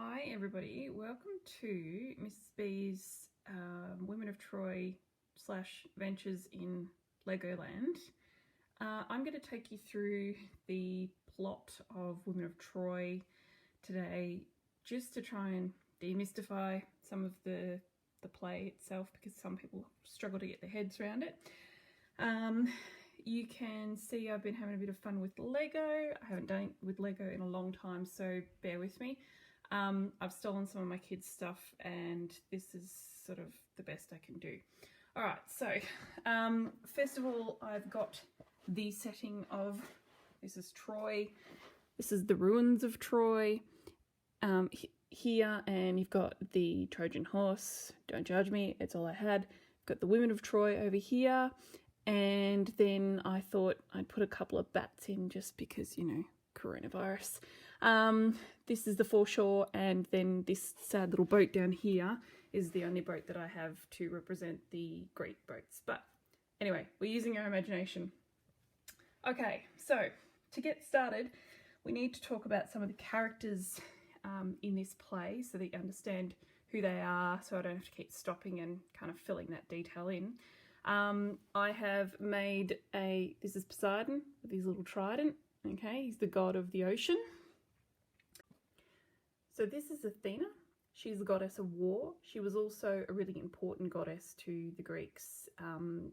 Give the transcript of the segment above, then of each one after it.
Hi everybody, welcome to Mrs B's Women of Troy / Ventures in Legoland. I'm going to take you through the plot of Women of Troy today, just to try and demystify some of the play itself, because some people struggle to get their heads around it. You can see I've been having a bit of fun with Lego. I haven't done it with Lego in a long time, so bear with me. I've stolen some of my kids' stuff, and this is sort of the best I can do. Alright, so first of all, I've got the setting of, this is Troy, this is the ruins of Troy here, and you've got the Trojan horse, don't judge me, it's all I had. Got the women of Troy over here, and then I thought I'd put a couple of bats in just because, you know, coronavirus. This is the foreshore, and then this sad little boat down here is the only boat that I have to represent the Greek boats. But anyway, we're using our imagination. Okay, so to get started, we need to talk about some of the characters in this play so that you understand who they are, so I don't have to keep stopping and kind of filling that detail in. I have made this is Poseidon with his little trident. Okay, he's the god of the ocean. So this is Athena. She's the goddess of war. She was also a really important goddess to the Greeks.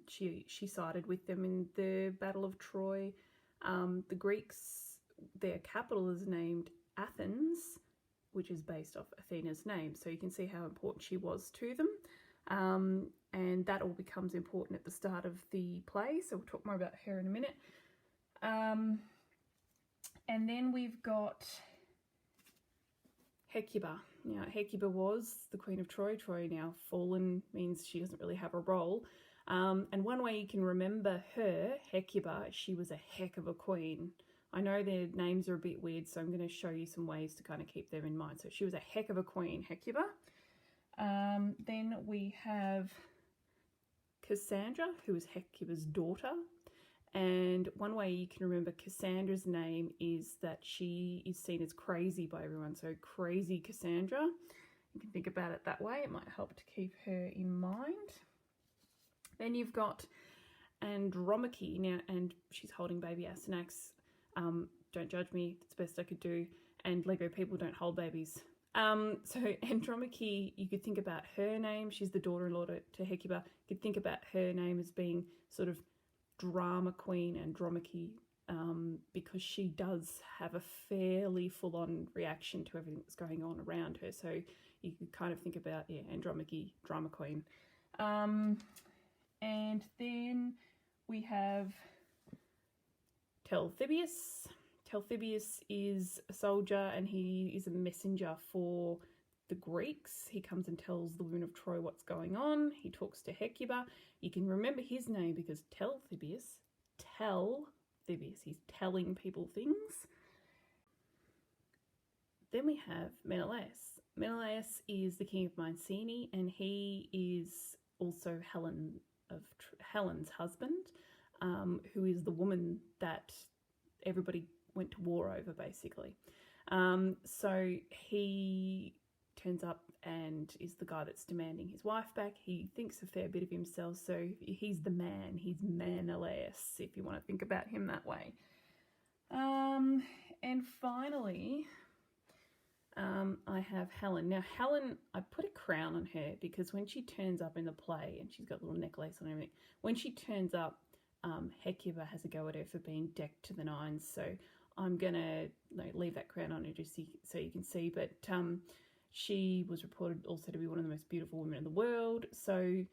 She sided with them in the Battle of Troy. The Greeks, their capital is named Athens, which is based off Athena's name. So you can see how important she was to them. And that all becomes important at the start of the play. So we'll talk more about her in a minute. And then we've got Hecuba. Now, Hecuba was the Queen of Troy. Troy now fallen means she doesn't really have a role. And one way you can remember her, Hecuba, she was a heck of a queen. I know their names are a bit weird, so I'm going to show you some ways to kind of keep them in mind. So she was a heck of a queen, Hecuba. Then we have Cassandra, who is Hecuba's daughter. And one way you can remember Cassandra's name is that she is seen as crazy by everyone. So crazy Cassandra. You can think about it that way. It might help to keep her in mind. Then you've got Andromache now, and she's holding baby Astyanax. Don't judge me, it's the best I could do. And Lego people don't hold babies. So Andromache, you could think about her name. She's the daughter-in-law to Hecuba. You could think about her name as being sort of drama queen Andromache, because she does have a fairly full-on reaction to everything that's going on around her. So you could kind of think about, yeah, Andromache, drama queen. And then we have Talthybius. Talthybius is a soldier, and he is a messenger for the Greeks. He comes and tells the women of Troy what's going on. He talks to Hecuba. You can remember his name because Talthybius, he's telling people things. Then we have Menelaus. Menelaus is the king of Mycenae, and he is also Helen's husband, who is the woman that everybody went to war over, basically. So he turns up and is the guy that's demanding his wife back. He thinks a fair bit of himself, so he's the man. He's Menelaus, if you want to think about him that way. And finally, I have Helen. Now, Helen, I put a crown on her because when she turns up in the play, and she's got a little necklace on everything, when she turns up, Hecuba has a go at her for being decked to the nines. So I'm going to leave that crown on her just so you can see. But she was reported also to be one of the most beautiful women in the world. So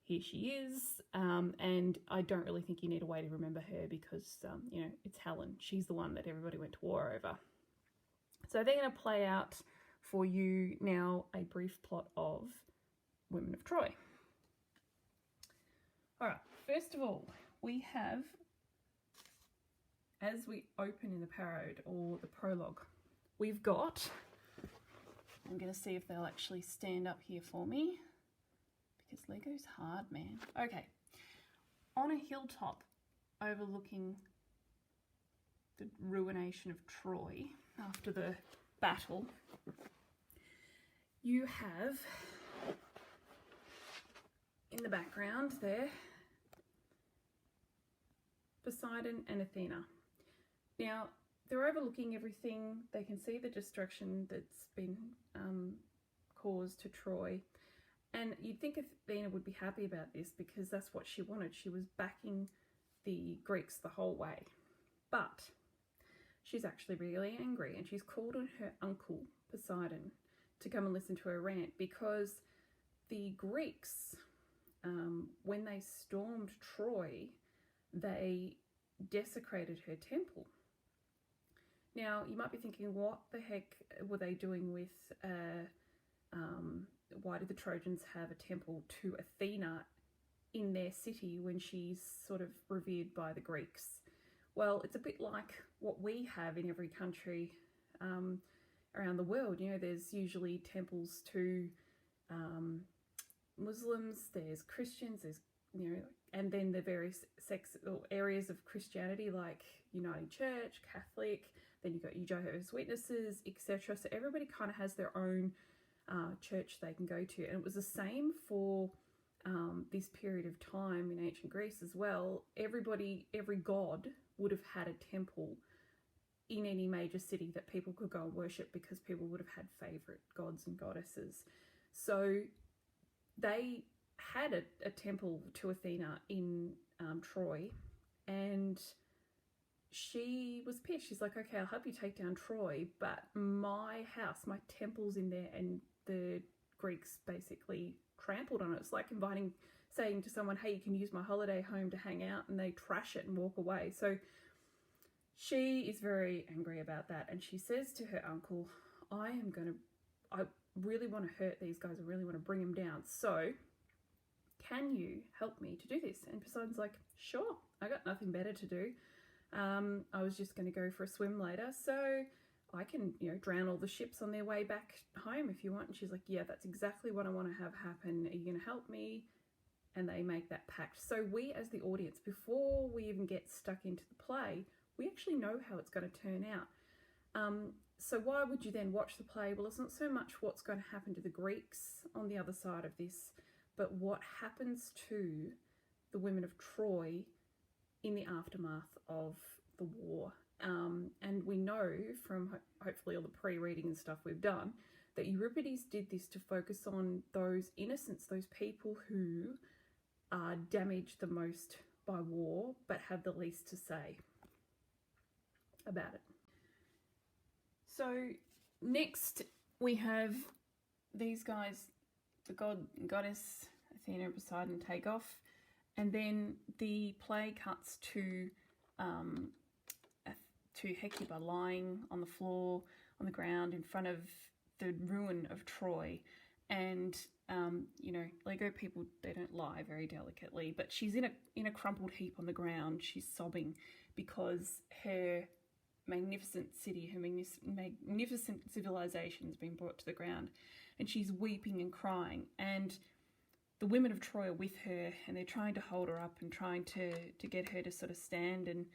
here she is. And I don't really think you need a way to remember her because, you know, it's Helen. She's the one that everybody went to war over. So they're going to play out for you now a brief plot of Women of Troy. All right, first of all, we have, as we open in the parode or the prologue, we've got, I'm going to see if they'll actually stand up here for me because Lego's hard, man. Okay, on a hilltop overlooking the ruination of Troy after the battle, you have in the background there Poseidon and Athena. Now, they're overlooking everything. They can see the destruction that's been caused to Troy. And you'd think Athena would be happy about this because that's what she wanted. She was backing the Greeks the whole way. But she's actually really angry, and she's called on her uncle, Poseidon, to come and listen to her rant because the Greeks, when they stormed Troy, they desecrated her temple. Now, you might be thinking, what the heck were they doing with, why did the Trojans have a temple to Athena in their city when she's sort of revered by the Greeks? Well, it's a bit like what we have in every country around the world. You know, there's usually temples to Muslims, there's Christians, there's, you know, and then the various sects or areas of Christianity like Uniting Church, Catholic, then you've got Jehovah's Witnesses, etc. So everybody kind of has their own church they can go to. And it was the same for this period of time in ancient Greece as well. Every god would have had a temple in any major city that people could go and worship because people would have had favourite gods and goddesses. So they had a temple to Athena in Troy, and she was pissed. She's like, okay, I'll help you take down Troy, but my house, my temple's in there, and the Greeks basically trampled on it. It's like saying to someone, hey, you can use my holiday home to hang out, and they trash it and walk away. So she is very angry about that, and she says to her uncle, I really want to hurt these guys. I really want to bring them down. So can you help me to do this? And Poseidon's like, sure, I got nothing better to do. I was just going to go for a swim later, so I can, you know, drown all the ships on their way back home if you want. And she's like, yeah, that's exactly what I want to have happen. Are you going to help me? And they make that pact. So we as the audience, before we even get stuck into the play, we actually know how it's going to turn out. So why would you then watch the play? Well, it's not so much what's going to happen to the Greeks on the other side of this, but what happens to the women of Troy in the aftermath of the war. And we know from hopefully all the pre-reading and stuff we've done that Euripides did this to focus on those innocents, those people who are damaged the most by war but have the least to say about it. So next we have these guys, the god and goddess Athena and Poseidon, take off, and then the play cuts to Hecuba lying on the floor, on the ground in front of the ruin of Troy. And you know, Lego people, they don't lie very delicately, but she's in a crumpled heap on the ground. She's sobbing because her magnificent city, her magnificent civilization has been brought to the ground, and she's weeping and crying. And the women of Troy are with her, and they're trying to hold her up and trying to get her to sort of stand, and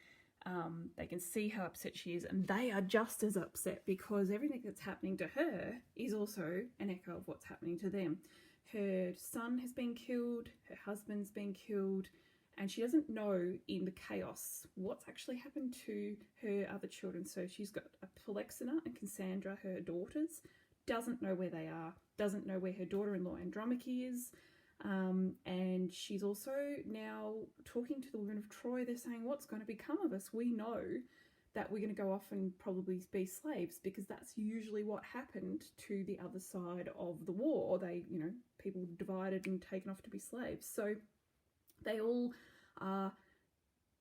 they can see how upset she is, and they are just as upset because everything that's happening to her is also an echo of what's happening to them. Her son has been killed, her husband's been killed, and she doesn't know in the chaos what's actually happened to her other children. So she's got Polyxena and Cassandra, her daughters, doesn't know where they are, doesn't know where her daughter-in-law Andromache is. And she's also now talking to the women of Troy. They're saying, what's going to become of us? We know that we're going to go off and probably be slaves, because that's usually what happened to the other side of the war. They, you know, people divided and taken off to be slaves. So they all are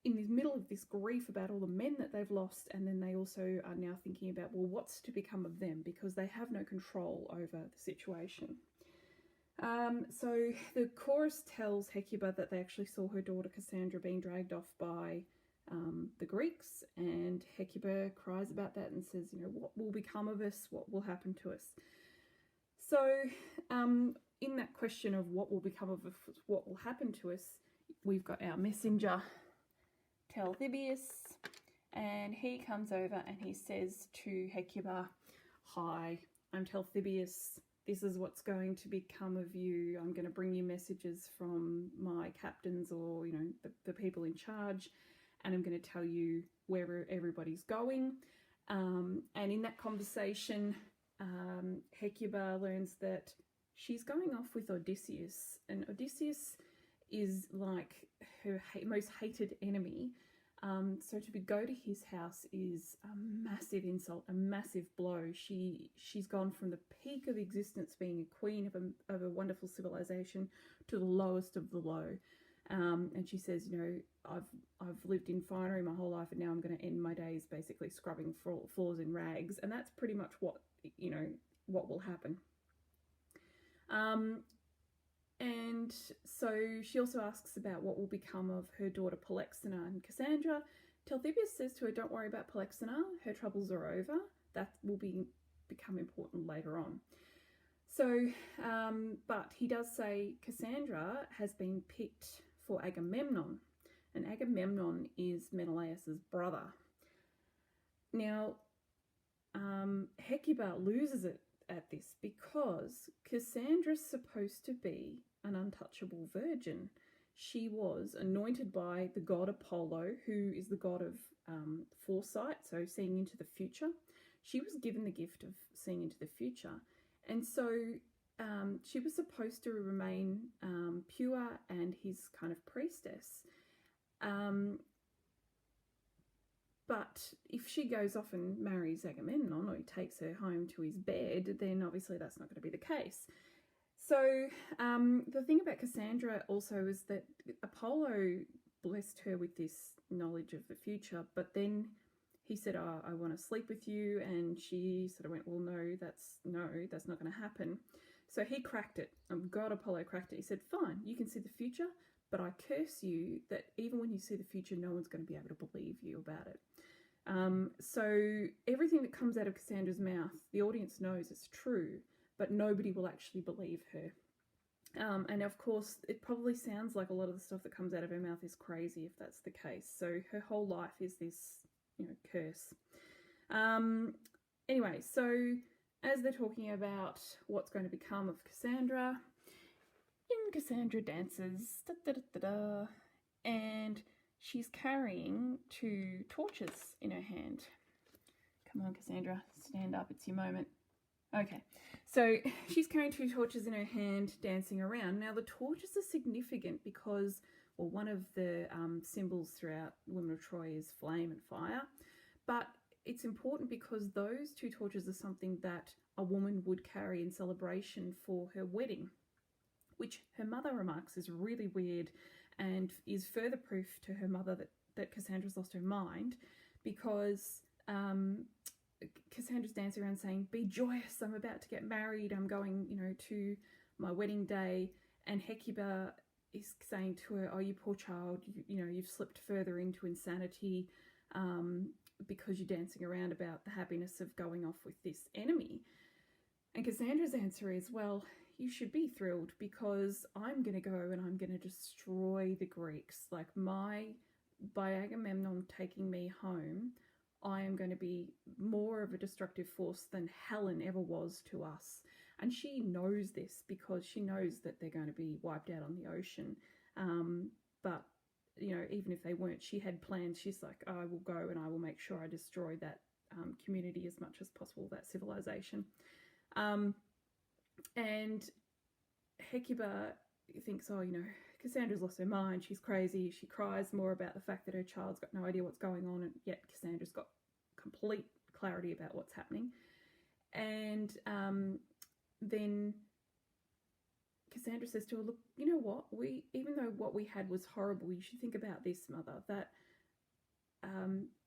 in the middle of this grief about all the men that they've lost, and then they also are now thinking about, well, what's to become of them, because they have no control over the situation. So the chorus tells Hecuba that they actually saw her daughter Cassandra being dragged off by the Greeks, and Hecuba cries about that and says, you know, what will become of us? What will happen to us? So in that question of what will become of us, what will happen to us, we've got our messenger Talthybius, and he comes over and he says to Hecuba, hi, I'm Talthybius. this is what's going to become of you. I'm going to bring you messages from my captains, or, you know, the people in charge, and I'm going to tell you where everybody's going. And in that conversation, Hecuba learns that she's going off with Odysseus, and Odysseus is like her most hated enemy. So to go to his house is a massive insult, a massive blow. She's gone from the peak of existence, being a queen of a wonderful civilization, to the lowest of the low. And she says, you know, I've lived in finery my whole life, and now I'm going to end my days basically scrubbing floors in rags. And that's pretty much what, you know, what will happen. And so she also asks about what will become of her daughter Polyxena, and Cassandra. Talthybius says to her, don't worry about Polyxena, her troubles are over. That will become important later on. So, but he does say Cassandra has been picked for Agamemnon, and Agamemnon is Menelaus's brother. Now, Hecuba loses it at this because Cassandra's supposed to be an untouchable virgin. She was anointed by the god Apollo, who is the god of foresight, so seeing into the future. She was given the gift of seeing into the future, and so she was supposed to remain pure and his kind of priestess. But if she goes off and marries Agamemnon, or he takes her home to his bed, then obviously that's not going to be the case. So the thing about Cassandra also is that Apollo blessed her with this knowledge of the future, but then he said, oh, I want to sleep with you, and she sort of went, well, no, that's not going to happen. So he cracked it. God Apollo cracked it. He said, fine, you can see the future, but I curse you that even when you see the future, no one's going to be able to believe you about it. So everything that comes out of Cassandra's mouth, the audience knows it's true, but nobody will actually believe her. And of course, it probably sounds like a lot of the stuff that comes out of her mouth is crazy if that's the case. So her whole life is this, you know, curse. Anyway, so as they're talking about what's going to become of Cassandra, Cassandra dances, and she's carrying 2 torches in her hand. Come on, Cassandra, stand up, it's your moment. Okay, so she's carrying 2 torches in her hand, dancing around. Now, the torches are significant because, well, one of the symbols throughout Women of Troy is flame and fire, but it's important because those 2 torches are something that a woman would carry in celebration for her wedding, which her mother remarks is really weird and is further proof to her mother that Cassandra's lost her mind, because Cassandra's dancing around saying, be joyous, I'm about to get married, I'm going, you know, to my wedding day. And Hecuba is saying to her, oh, you poor child, you know, you've slipped further into insanity because you're dancing around about the happiness of going off with this enemy. And Cassandra's answer is, well, you should be thrilled because I'm going to go and I'm going to destroy the Greeks. Like, by Agamemnon taking me home, I am going to be more of a destructive force than Helen ever was to us. And she knows this because she knows that they're going to be wiped out on the ocean. But, you know, even if they weren't, she had plans. She's like, I will go and I will make sure I destroy that community as much as possible, that civilization. And Hecuba thinks, oh, you know, Cassandra's lost her mind, she's crazy. She cries more about the fact that her child's got no idea what's going on, and yet Cassandra's got complete clarity about what's happening. And then Cassandra says to her, look, you know what, even though what we had was horrible, you should think about this, mother, that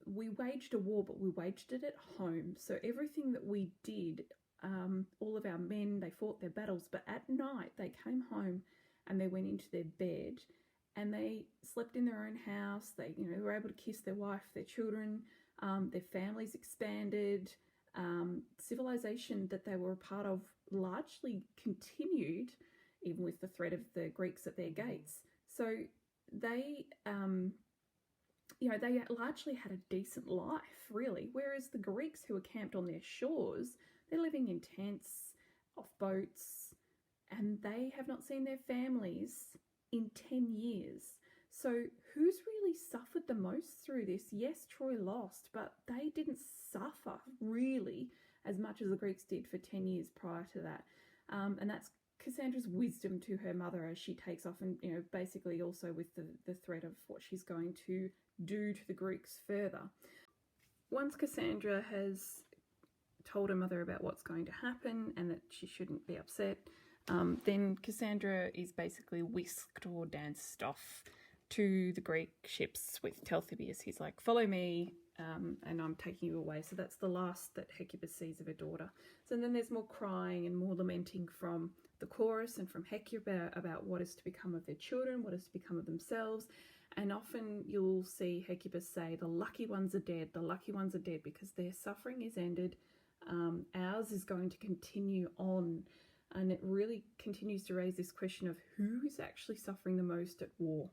we waged a war, but we waged it at home. So everything that we did, all of our men, they fought their battles, but at night they came home and they went into their bed and they slept in their own house. They, you know, were able to kiss their wife, their children, their families expanded. Civilization that they were a part of largely continued, even with the threat of the Greeks at their gates. So they, you know, they largely had a decent life, really, whereas the Greeks who were camped on their shores, they're living in tents off boats, and they have not seen their families in 10 years. So who's really suffered the most through this? Yes, Troy lost, but they didn't suffer really as much as the Greeks did for 10 years prior to that. And that's Cassandra's wisdom to her mother as she takes off, and basically also with the threat of what she's going to do to the Greeks further. Once Cassandra has told her mother about what's going to happen and that she shouldn't be upset, then Cassandra is basically whisked or danced off to the Greek ships with Talthybius. He's like, follow me, and I'm taking you away. So that's the last that Hecuba sees of her daughter. So then there's more crying and more lamenting from the chorus and from Hecuba about what is to become of their children, what is to become of themselves. And often you'll see Hecuba say, the lucky ones are dead, the lucky ones are dead, because their suffering is ended. Ours is going to continue on. And it really continues to raise this question of who is actually suffering the most at war.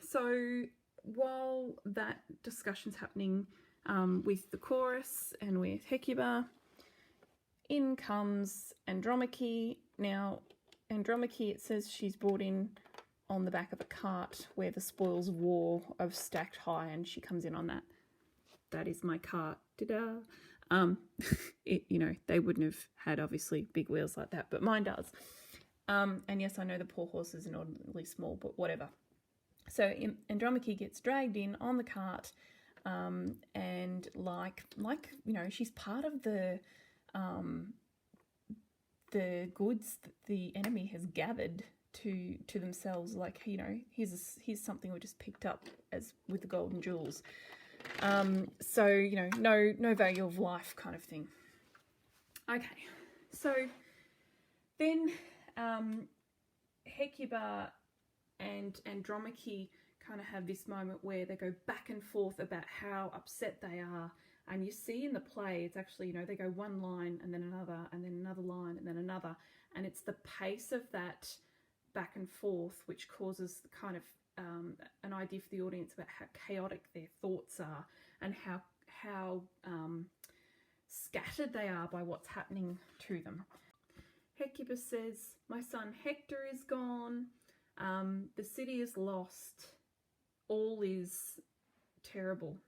So while that discussion's happening with the chorus and with Hecuba, in comes Andromache. Now, Andromache, it says she's brought in on the back of a cart where the spoils of war are stacked high, and she comes in on that. That is my cart. Ta-da! They wouldn't have had obviously big wheels like that, but mine does. And yes, I know the poor horse is inordinately small, but whatever. So Andromache gets dragged in on the cart, and she's part of the goods that the enemy has gathered to themselves. Like, here's something we just picked up as with the golden jewels. So no value of life kind of thing. Okay, so then Hecuba and Andromache kind of have this moment where they go back and forth about how upset they are. And you see in the play, it's actually, they go one line and then another and then another line and then another. And it's the pace of that back and forth which causes kind of an idea for the audience about how chaotic their thoughts are and how scattered they are by what's happening to them. Hecuba says, my son Hector is gone. The city is lost. All is terrible.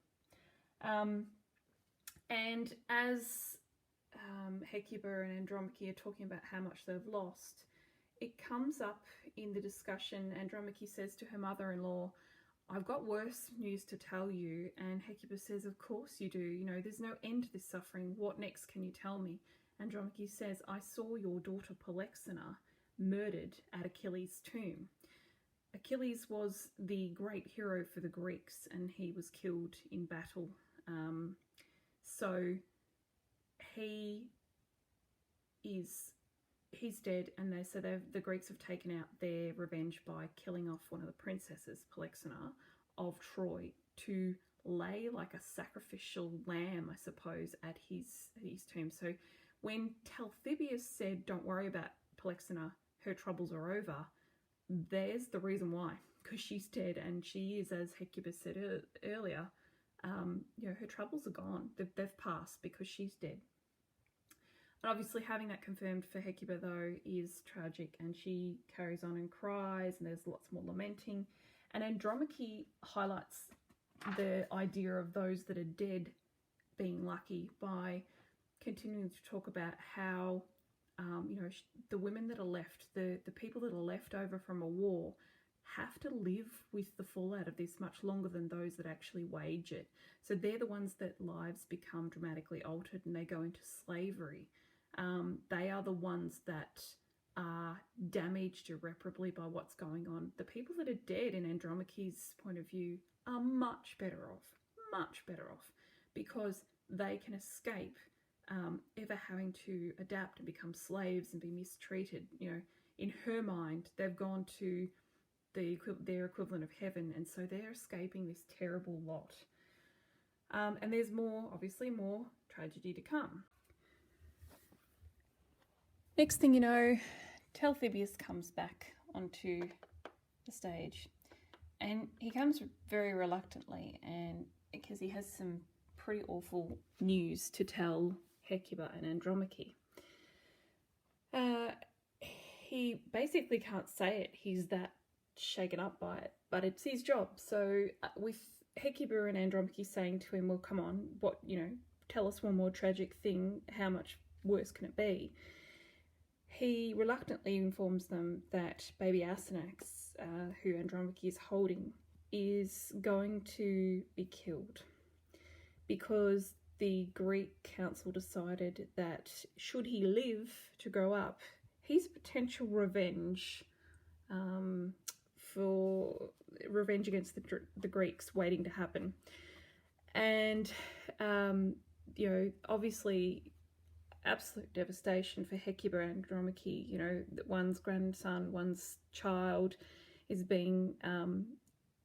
And as Hecuba and Andromache are talking about how much they've lost, it comes up in the discussion. Andromache says to her mother-in-law, I've got worse news to tell you. And Hecuba says, of course you do. There's no end to this suffering. What next can you tell me? Andromache says, I saw your daughter Polyxena murdered at Achilles' tomb. Achilles was the great hero for the Greeks, and he was killed in battle. So he's dead, and the Greeks have taken out their revenge by killing off one of the princesses, Polyxena, of Troy, to lay like a sacrificial lamb, I suppose, at his tomb. So when Talthybius said, don't worry about Polyxena, her troubles are over, there's the reason why, because she's dead, and she is, as Hecuba said earlier, her troubles are gone. They've passed because she's dead. And obviously having that confirmed for Hecuba, though, is tragic, and she carries on and cries, and there's lots more lamenting. And Andromache highlights the idea of those that are dead being lucky by continuing to talk about how the women that are left, the people that are left over from a war, have to live with the fallout of this much longer than those that actually wage it. So they're the ones that lives become dramatically altered and they go into slavery. They are the ones that are damaged irreparably by what's going on. The people that are dead, in Andromache's point of view, are much better off, because they can escape ever having to adapt and become slaves and be mistreated. In her mind, they've gone to their equivalent of heaven, and so they're escaping this terrible lot. And there's obviously more tragedy to come. Next thing you know, Talthybius comes back onto the stage, and he comes very reluctantly, and because he has some pretty awful news to tell Hecuba and Andromache. he basically can't say it. He's that shaken up by it, but it's his job. So with Hecuba and Andromache saying to him, well, come on, tell us one more tragic thing. How much worse can it be? He reluctantly informs them that baby Astyanax, who Andromache is holding, is going to be killed because the Greek council decided that should he live to grow up, he's a potential revenge for revenge against the Greeks waiting to happen. And, obviously absolute devastation for Hecuba and Andromache, that one's grandson, one's child is being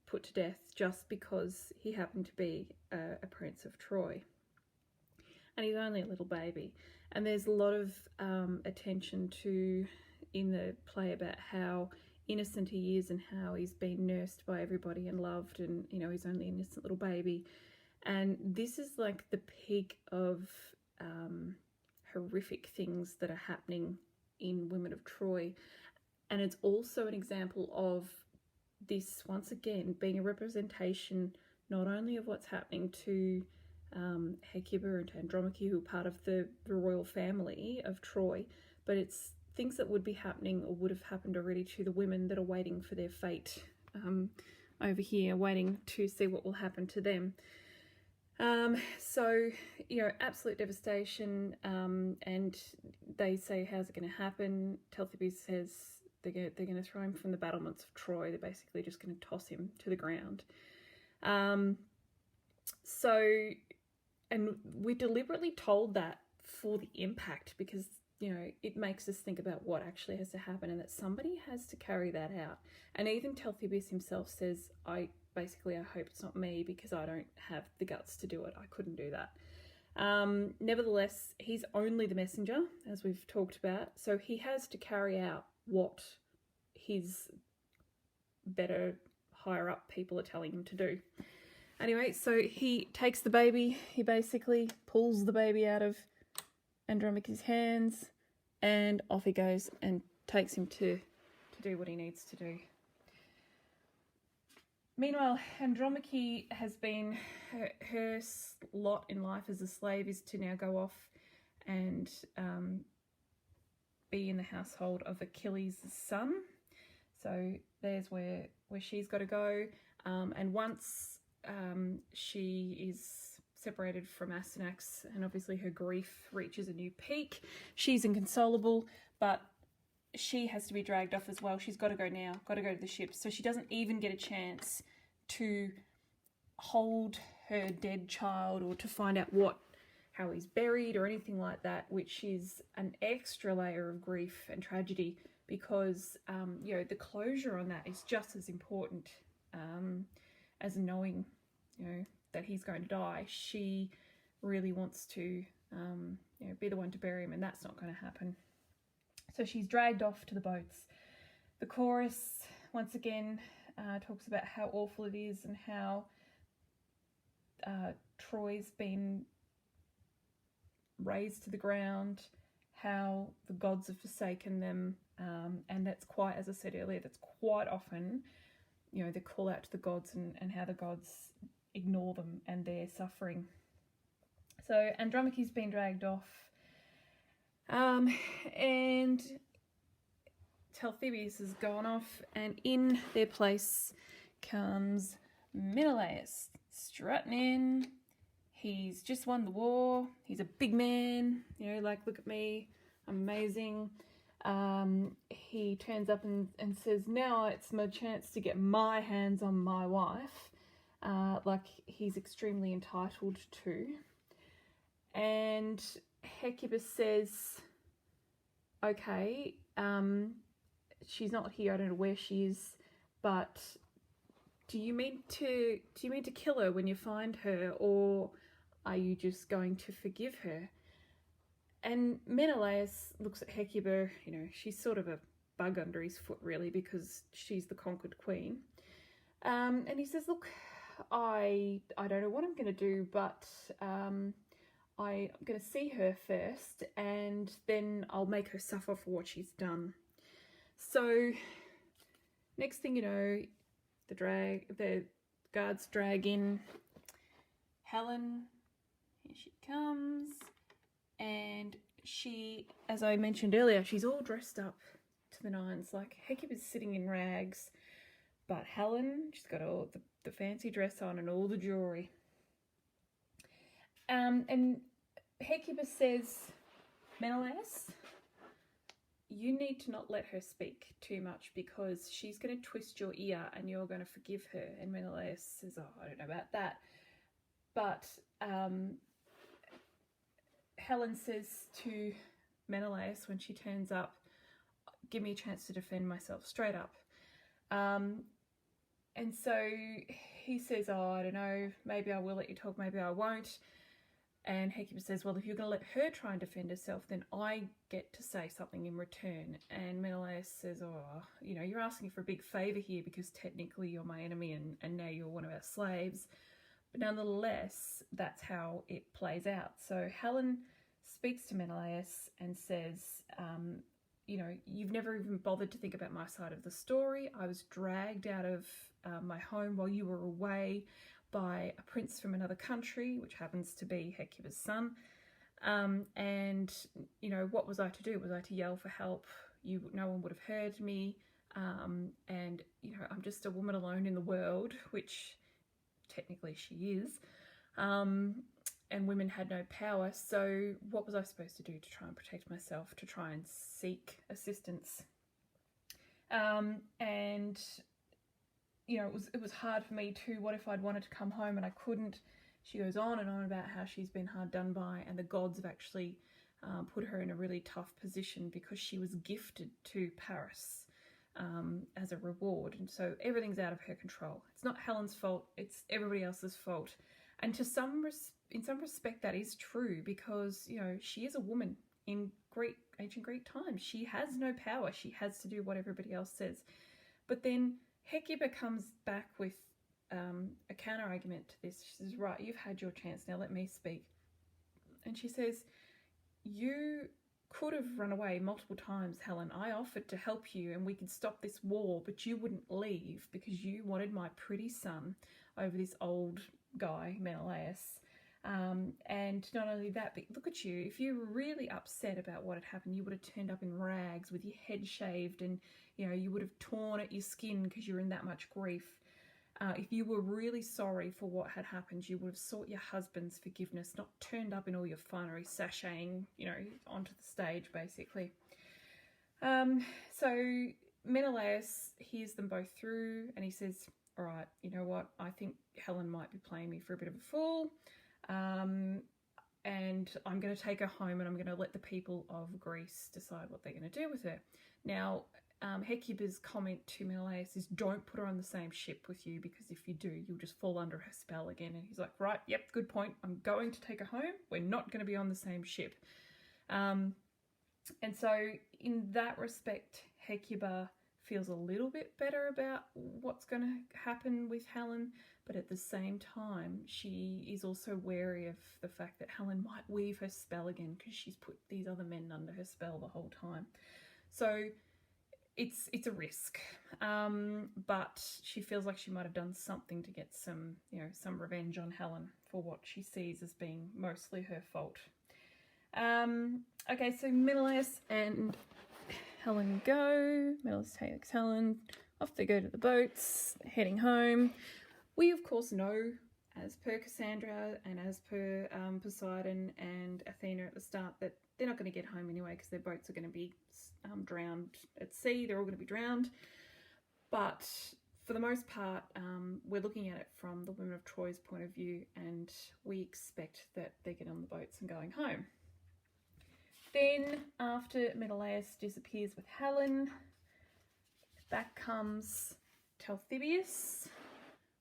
put to death just because he happened to be a prince of Troy. And he's only a little baby. And there's a lot of attention in the play about how innocent he is and how he's been nursed by everybody and loved, and he's only an innocent little baby. And this is like the peak of horrific things that are happening in Women of Troy. And it's also an example of this, once again, being a representation not only of what's happening to Hecuba and Andromache, who are part of the royal family of Troy, but it's things that would be happening or would have happened already to the women that are waiting for their fate over here, waiting to see what will happen to them. So, absolute devastation, and they say, how's it going to happen? Telthibes says they're going to throw him from the battlements of Troy. They're basically just going to toss him to the ground. And we're deliberately told that for the impact, because, it makes us think about what actually has to happen and that somebody has to carry that out. And even Telthibes himself says, I hope it's not me because I don't have the guts to do it. I couldn't do that. Nevertheless, he's only the messenger, as we've talked about. So he has to carry out what his better, higher up people are telling him to do. Anyway, so he takes the baby. He basically pulls the baby out of Andromache's hands, and off he goes and takes him to do what he needs to do. Meanwhile, Andromache has been, her lot in life as a slave is to now go off and be in the household of Achilles' son. So there's where she's got to go. And once she is separated from Astyanax, and obviously her grief reaches a new peak, she's inconsolable, but she has to be dragged off as well. She's got to go now, got to go to the ship. So she doesn't even get a chance to hold her dead child or to find out how he's buried or anything like that, which is an extra layer of grief and tragedy, because the closure on that is just as important as knowing that he's going to die. She really wants to be the one to bury him, and that's not going to happen. So she's dragged off to the boats. The chorus, once again, talks about how awful it is and how Troy's been razed to the ground, how the gods have forsaken them, and that's quite, as I said earlier, that's quite often, the call out to the gods and how the gods ignore them and their suffering. So Andromache's been dragged off, and Telthibes has gone off, and in their place comes Menelaus, strutting in. He's just won the war. He's a big man, look at me, I'm amazing. He turns up and says, now it's my chance to get my hands on my wife, like he's extremely entitled to. And Hecuba says, okay, she's not here, I don't know where she is, but do you mean to kill her when you find her, or are you just going to forgive her? And Menelaus looks at Hecuba, she's sort of a bug under his foot really, because she's the conquered queen. And he says, look, I don't know what I'm going to do, but I'm going to see her first, and then I'll make her suffer for what she's done. So next thing you know, the guards drag in Helen. Here she comes, and she, as I mentioned earlier, she's all dressed up to the nines. Like, Hecuba's sitting in rags, but Helen, she's got all the fancy dress on and all the jewelry. And Hecuba says, Menelaus, you need to not let her speak too much because she's going to twist your ear and you're going to forgive her. And Menelaus says, oh, I don't know about that. But Helen says to Menelaus when she turns up, give me a chance to defend myself, straight up. And so he says, oh, I don't know, maybe I will let you talk, maybe I won't. And Hecuba says, well, if you're going to let her try and defend herself, then I get to say something in return. And Menelaus says, oh, you know, you're asking for a big favour here because technically you're my enemy and now you're one of our slaves. But nonetheless, that's how it plays out. So Helen speaks to Menelaus and says, you know, you've never even bothered to think about my side of the story. I was dragged out of my home while you were away by a prince from another country, which happens to be Hecuba's son. And, you know, what was I to do? Was I to yell for help? No one would have heard me. And, you know, I'm just a woman alone in the world, which technically she is. And women had no power. So what was I supposed to do to try and protect myself, to try and seek assistance? And you know, it was hard for me too. What if I'd wanted to come home and I couldn't? She goes on and on about how she's been hard done by, and the gods have actually put her in a really tough position because she was gifted to Paris as a reward, and so everything's out of her control. It's not Helen's fault, it's everybody else's fault. And in some respect that is true, because, you know, she is a woman in ancient Greek times. She has no power. She has to do what everybody else says. But then Hecuba comes back with a counter argument to this. She says, right, you've had your chance, now let me speak. And she says, you could have run away multiple times, Helen. I offered to help you and we could stop this war, but you wouldn't leave because you wanted my pretty son over this old guy, Menelaus. And not only that, but look at you. If you were really upset about what had happened, you would have turned up in rags with your head shaved, and, you know, you would have torn at your skin because you were in that much grief. If you were really sorry for what had happened, you would have sought your husband's forgiveness, not turned up in all your finery, sashaying, you know, onto the stage, basically. So Menelaus hears them both through and he says, all right, you know what, I think Helen might be playing me for a bit of a fool. And I'm going to take her home and I'm going to let the people of Greece decide what they're going to do with her. Now, Hecuba's comment to Menelaus is, don't put her on the same ship with you, because if you do, you'll just fall under her spell again. And he's like, right, yep, good point. I'm going to take her home. We're not going to be on the same ship. And so in that respect, Hecuba feels a little bit better about what's going to happen with Helen, but at the same time, she is also wary of the fact that Helen might weave her spell again because she's put these other men under her spell the whole time. So it's a risk, but she feels like she might have done something to get some revenge on Helen for what she sees as being mostly her fault. Okay, so Menelaus and Helen go. Menelaus takes Helen, off they go to the boats, heading home. We of course know, as per Cassandra and as per Poseidon and Athena at the start, that they're not going to get home anyway because their boats are going to be drowned at sea. They're all going to be drowned. But for the most part, we're looking at it from the women of Troy's point of view, and we expect that they're getting on the boats and going home. Then, after Menelaus disappears with Helen, back comes Talthybius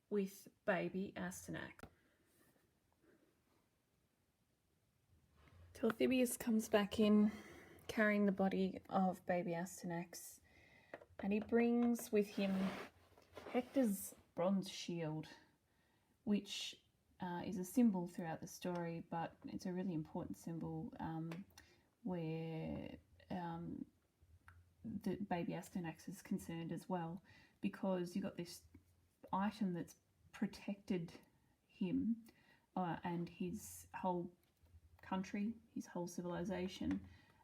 with baby Astyanax. Talthybius comes back in carrying the body of baby Astyanax, and he brings with him Hector's bronze shield, which is a symbol throughout the story, but it's a really important symbol where the baby Astyanax is concerned as well, because you've got this item that's protected him and his whole country, his whole civilization,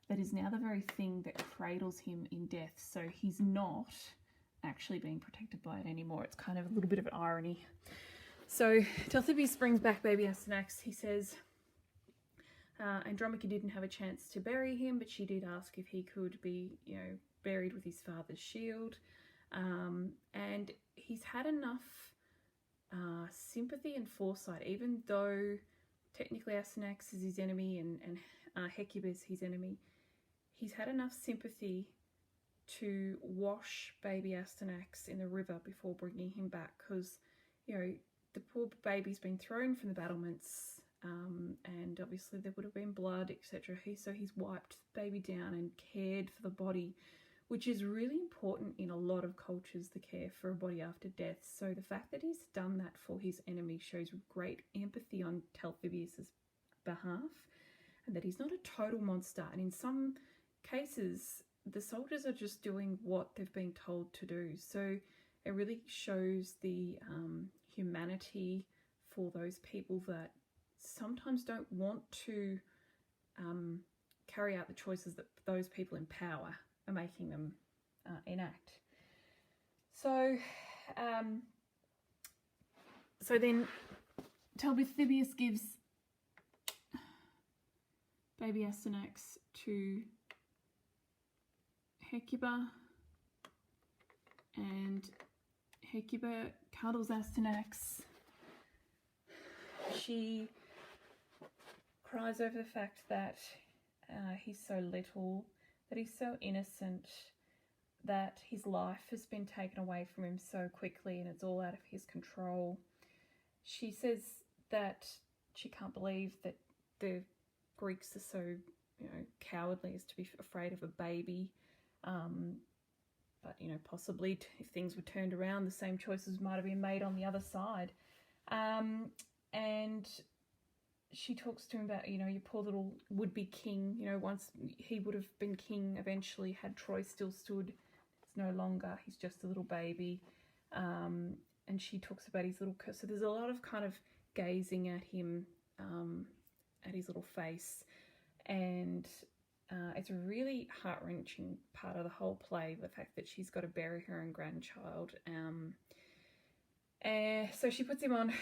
that is now the very thing that cradles him in death. So he's not actually being protected by it anymore. It's kind of a little bit of an irony. So Talthybius brings back baby Astyanax. He says Andromache didn't have a chance to bury him, but she did ask if he could be, buried with his father's shield. And he's had enough sympathy and foresight, even though technically Astyanax is his enemy and Hecuba is his enemy. He's had enough sympathy to wash baby Astyanax in the river before bringing him back, because, the poor baby's been thrown from the battlements, and obviously there would have been blood, etc. So he's wiped the baby down and cared for the body, which is really important in a lot of cultures, the care for a body after death. So the fact that he's done that for his enemy shows great empathy on Talthybius' behalf, and that he's not a total monster. And in some cases, the soldiers are just doing what they've been told to do. So it really shows the humanity for those people that sometimes don't want to carry out the choices that those people in power are making them enact. So then Talthybius gives baby Astyanax to Hecuba, and Hecuba cuddles Astyanax. She cries over the fact that he's so little, that he's so innocent, that his life has been taken away from him so quickly and it's all out of his control. She says that she can't believe that the Greeks are so, cowardly as to be afraid of a baby. But, possibly if things were turned around, the same choices might have been made on the other side. And she talks to him about, your poor little would-be king. Once he would have been king eventually had Troy still stood. It's no longer. He's just a little baby. And she talks about his little... So there's a lot of kind of gazing at him, at his little face. And it's a really heart-wrenching part of the whole play, the fact that she's got to bury her own grandchild. So she puts him on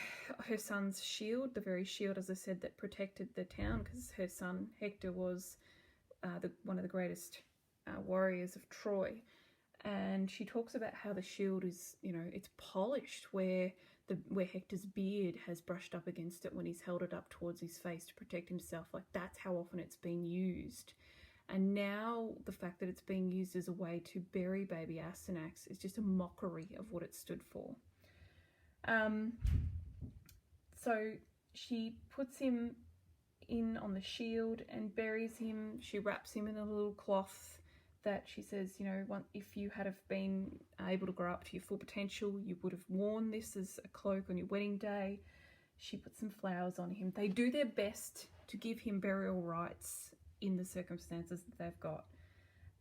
her son's shield, the very shield, as I said, that protected the town, because her son Hector was one of the greatest warriors of Troy. And she talks about how the shield is, it's polished, where Hector's beard has brushed up against it when he's held it up towards his face to protect himself. Like, that's how often it's been used. And now the fact that it's being used as a way to bury baby Astyanax is just a mockery of what it stood for. So she puts him in on the shield and buries him. She wraps him in a little cloth that she says, if you had have been able to grow up to your full potential, you would have worn this as a cloak on your wedding day. She puts some flowers on him. They do their best to give him burial rites in the circumstances that they've got.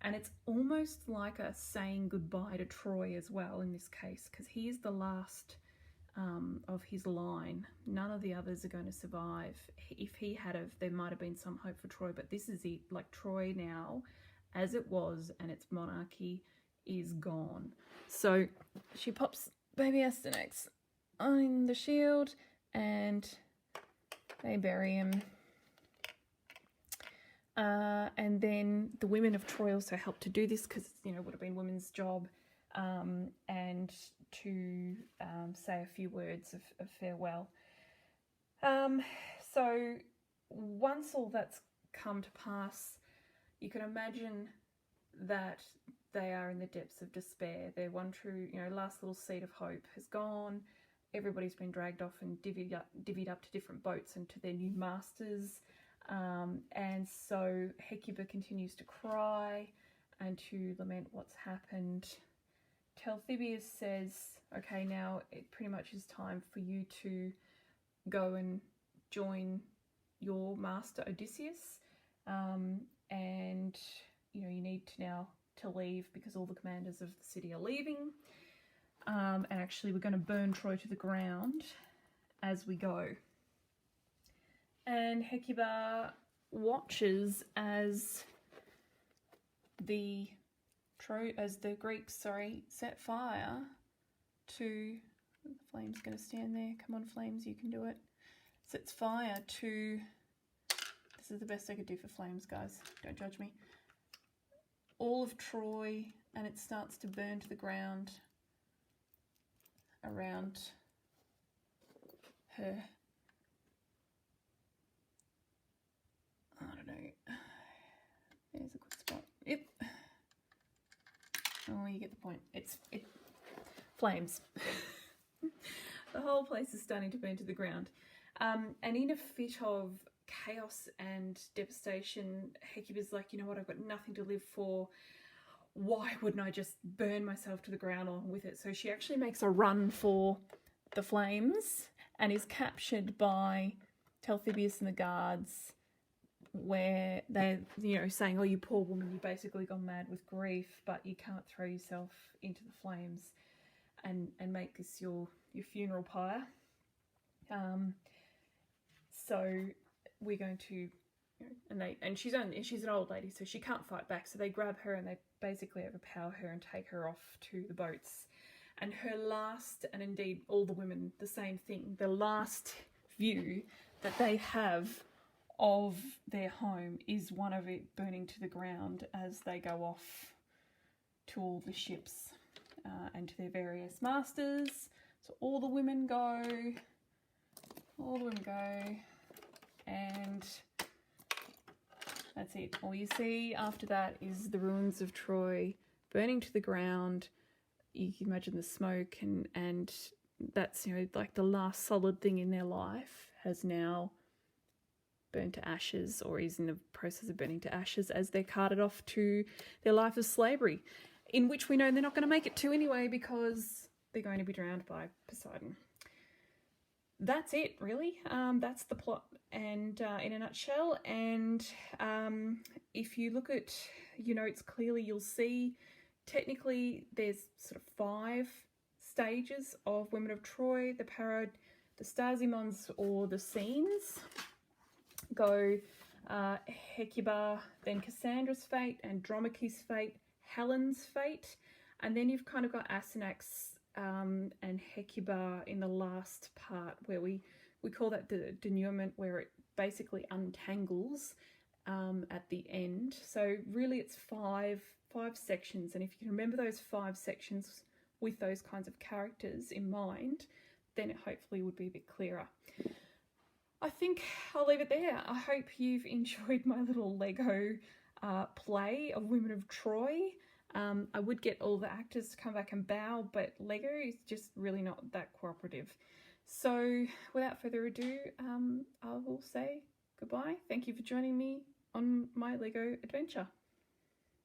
And it's almost like a saying goodbye to Troy as well in this case, because he is the last of his line. None of the others are going to survive. If he had have, there might have been some hope for Troy, but this is it. Like, Troy now, as it was, and its monarchy is gone. So she pops baby Astyanax on the shield and they bury him. And then the women of Troy also helped to do this, because, it would have been women's job, and to say a few words of farewell. So once all that's come to pass, you can imagine that they are in the depths of despair. Their one true, last little seed of hope has gone. Everybody's been dragged off and divvied up to different boats and to their new masters. And so Hecuba continues to cry and to lament what's happened. Talthybius says, okay, now it pretty much is time for you to go and join your master Odysseus, and you need to now to leave because all the commanders of the city are leaving, and actually we're going to burn Troy to the ground as we go. And Hecuba watches as the Greeks set fire to the flame's going to stand there. Come on, flames, you can do it. Sets fire to, this is the best I could do for flames, guys, don't judge me, all of Troy, and it starts to burn to the ground around her. I don't know. There's a good spot. Yep. Oh, you get the point. It flames. The whole place is starting to burn to the ground. And in a fit of chaos and devastation, Hecuba's like, you know what, I've got nothing to live for. Why wouldn't I just burn myself to the ground along with it? So she actually makes a run for the flames and is captured by Talthybius and the guards, where they're, saying, oh, you poor woman, you've basically gone mad with grief, but you can't throw yourself into the flames and make this your funeral pyre. So we're going to, and she's an old lady, so she can't fight back. So they grab her and they basically overpower her and take her off to the boats. And her last, and indeed all the women, the same thing, the last view that they have of their home is one of it burning to the ground as they go off to all the ships and to their various masters. So all the women go, and that's it. All you see after that is the ruins of Troy burning to the ground. You can imagine the smoke, and that's, like the last solid thing in their life has now burned to ashes, or is in the process of burning to ashes, as they're carted off to their life of slavery, in which we know they're not going to make it to anyway because they're going to be drowned by Poseidon. That's it, really. That's the plot, and in a nutshell. And if you look at your notes clearly, you'll see technically there's sort of 5 stages of Women of Troy. The Stasimons, or the scenes, go Hecuba, then Cassandra's fate, Andromache's fate, Helen's fate, and then you've kind of got Astyanax and Hecuba in the last part, where we call that the denouement, where it basically untangles at the end. So really it's five sections, and if you can remember those 5 sections with those kinds of characters in mind, then it hopefully would be a bit clearer. I think I'll leave it there. I hope you've enjoyed my little Lego play of Women of Troy. I would get all the actors to come back and bow, but Lego is just really not that cooperative. So without further ado, I will say goodbye. Thank you for joining me on my Lego adventure.